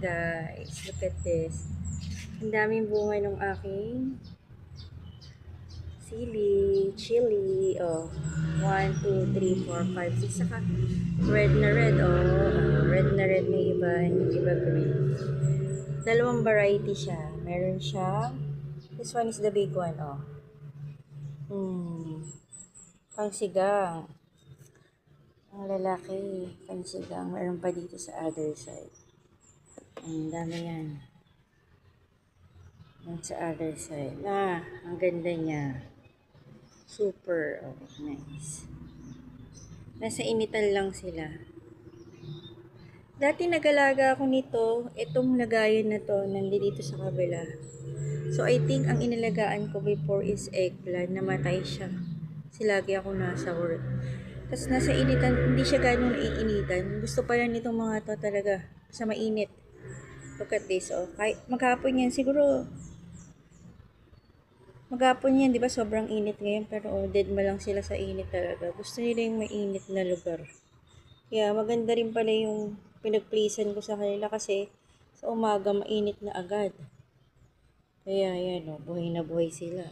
Guys, look at this. Ang daming bunga ng aking sili, chili. Oh, 1, 2, 3, 4, 5, 6. Saka red na red. Red na red na iba. Yung iba green. Dalawang variety siya. Meron siya. This one is the big one. Pangsigang. Ang lalaki. Pangsigang. Meron pa dito sa other side. Ang dami yan. Yan sa other side. Ang ganda niya. Super. Nice. Nasa initan lang sila. Dati nag-alaga ako nito. Itong lagayan na to, nandito sa kabila. So, I think ang inalagaan ko before is eggplant. Namatay siya. Kasi lagi ako nasa work. Tapos nasa initan, hindi siya ganun naiinitan. Gusto pa yan itong mga to talaga. Sa mainit. Look at this, Kahit maghapon yan, siguro maghapon yan, di ba? Sobrang init ngayon. Pero dead ma lang sila sa init talaga. Gusto nila yung mainit na lugar. Kaya maganda rin pala yung pinag-placean ko sa kanila kasi sa umaga mainit na agad. Kaya yan, buhay na buhay sila.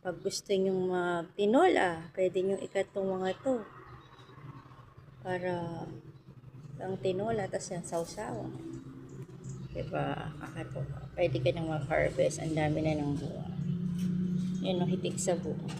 Pag gusto nyong magtinola, pwede nyong ikat tong mga to. Para ang tinola, tas yan sausawa. Diba? Pwede ka nang mag-harvest. Ang dami na ng bunga. Yan, hitik sa bunga.